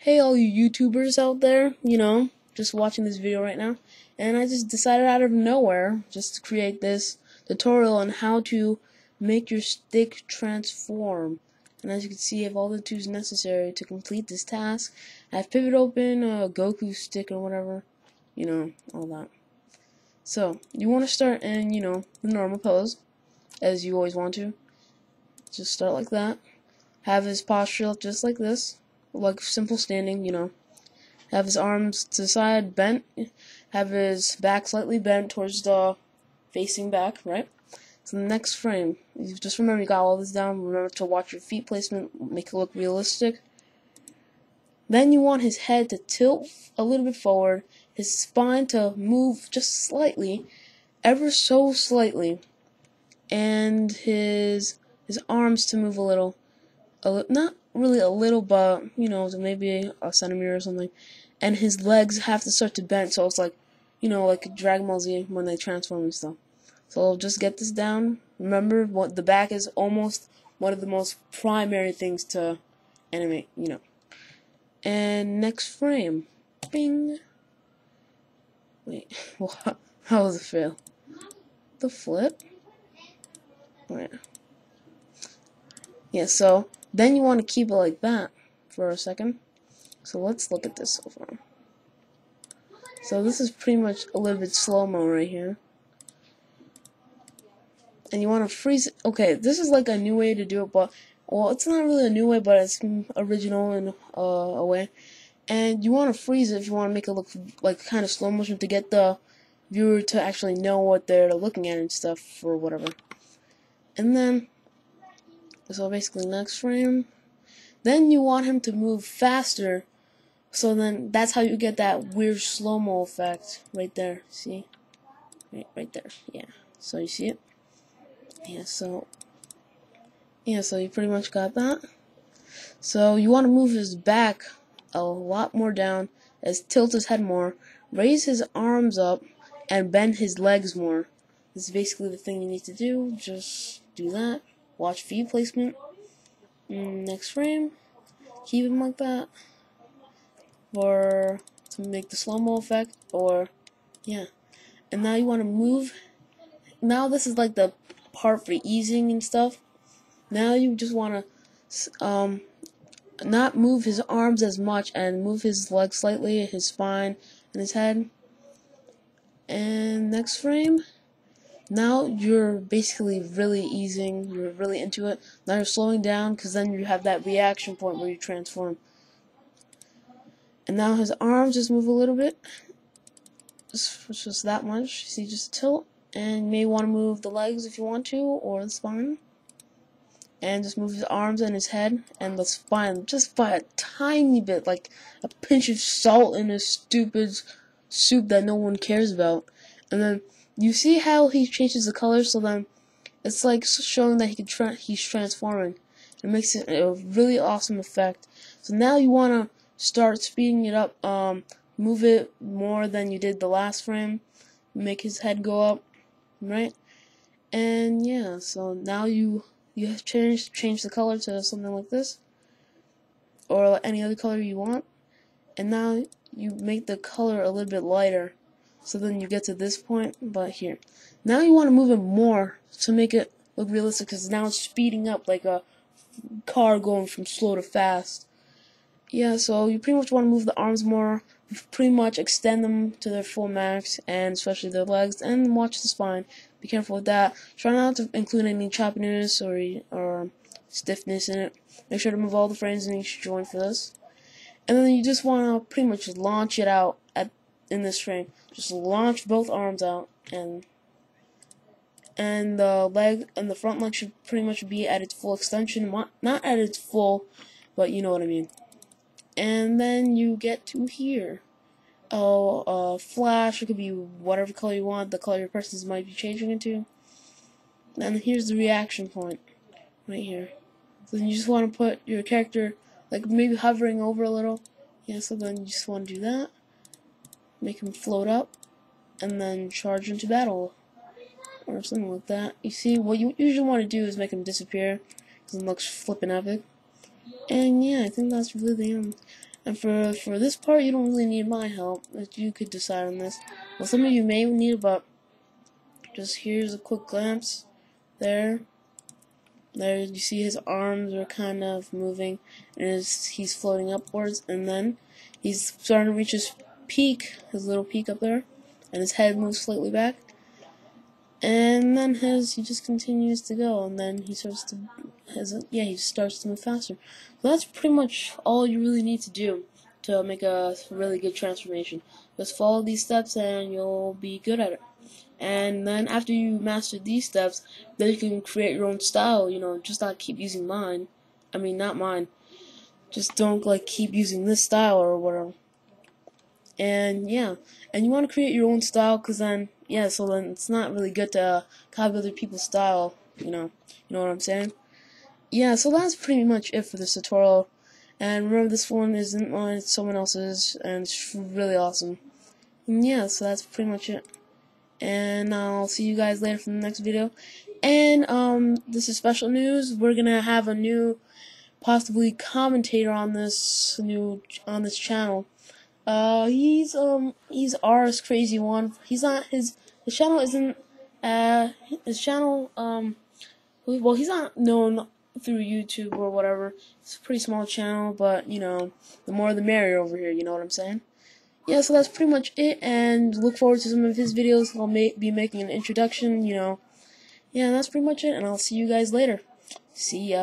Hey all you YouTubers out there, just watching this video right now, and I just decided out of nowhere just to create this tutorial on how to make your stick transform. And as you can see, I have all the tools necessary to complete this task. I have pivot open, Goku stick or whatever, all that. So, you want to start in, the normal pose, as you always want to. Just start like that. Have his posture up just like this, like simple standing. Have his arms to the side bent, have his back slightly bent towards the facing back, right? So the next frame, you just remember you got all this down. Remember to watch your feet placement, make it look realistic. Then you want his head to tilt a little bit forward, his spine to move just slightly, ever so slightly, and his arms to move a little, not really a little, but maybe a centimeter or something. And his legs have to start to bend, so it's like, like Dragon Ball Z when they transform and stuff. So just get this down. Remember, what the back is almost one of the most primary things to animate, And next frame, bing. Wait, what? How does it feel? The flip. Right. Yeah. So then you want to keep it like that for a second. So let's look at this so far. So this is pretty much a little bit slow-mo right here. And you want to freeze it. Okay, this is like a new way to do it, but, well, it's not really a new way, but it's original in a way. And you want to freeze it if you want to make it look like kind of slow motion to get the viewer to actually know what they're looking at and stuff or whatever. And then, so basically next frame. Then you want him to move faster. So then that's how you get that weird slow-mo effect right there. See? Right there. Yeah. So you see it? Yeah, so you pretty much got that. So you want to move his back a lot more down, tilt his head more, raise his arms up, and bend his legs more. This is basically the thing you need to do. Just do that. Watch feet placement. Next frame. Keep him like that. Or to make the slow-mo effect, or yeah. And now you want to move. Now this is like the part for easing and stuff. Now you just want to not move his arms as much and move his legs slightly, his spine, and his head. And next frame. Now you're basically really easing. You're really into it. Now you're slowing down because then you have that reaction point where you transform. And now his arms just move a little bit. Just that much. See, just tilt. And you may want to move the legs if you want to, or the spine. And just move his arms and his head and the spine just by a tiny bit, like a pinch of salt in a stupid soup that no one cares about. And then you see how he changes the color, so then it's like showing that he's transforming. It makes it a really awesome effect. So now you want to start speeding it up, move it more than you did the last frame, make his head go up, right? And yeah, so now you have change the color to something like this, or any other color you want, and now you make the color a little bit lighter, so then you get to this point. But here, now you want to move it more to make it look realistic, because now it's speeding up like a car going from slow to fast. Yeah, so you pretty much want to move the arms more, pretty much extend them to their full max, and especially their legs, and watch the spine. Be careful with that. Try not to include any choppiness or stiffness in it. Make sure to move all the frames in each joint for this. And then you just want to pretty much launch it out in this frame. Just launch both arms out, and the front leg should pretty much be at its full extension. Not at its full, but you know what I mean. And then you get to here. Flash, it could be whatever color you want, the color your persons might be changing into. And here's the reaction point, right here. So then you just want to put your character, like maybe hovering over a little. Yeah, so then you just want to do that. Make him float up, and then charge into battle, or something like that. You see, what you usually want to do is make him disappear, because it looks flippin' epic. And yeah, I think that's really the end. And for this part, you don't really need my help. If you could decide on this. Well, some of you may need it, but just here's a quick glance. There you see his arms are kind of moving, and he's floating upwards, and then he's starting to reach his peak, his little peak up there, and his head moves slightly back, and then he just continues to go, and then he starts to move faster. So that's pretty much all you really need to do to make a really good transformation. Just follow these steps, and you'll be good at it. And then after you master these steps, then you can create your own style, just not keep using mine. I mean, not mine. Just don't keep using this style or whatever. And yeah, and you want to create your own style, because then it's not really good to copy other people's style, you know what I'm saying? Yeah, so that's pretty much it for this tutorial. And remember, this one isn't mine, it's someone else's, and it's really awesome. And yeah, so that's pretty much it. And I'll see you guys later for the next video. And this is special news. We're gonna have a new, possibly commentator on this channel. He's R's Crazy One. He's not his channel isn't his channel well, he's not known through YouTube or whatever. It's a pretty small channel, but the more the merrier over here. You know what I'm saying? Yeah, so that's pretty much it, and look forward to some of his videos. I'll be making an introduction, Yeah, that's pretty much it, and I'll see you guys later. See ya.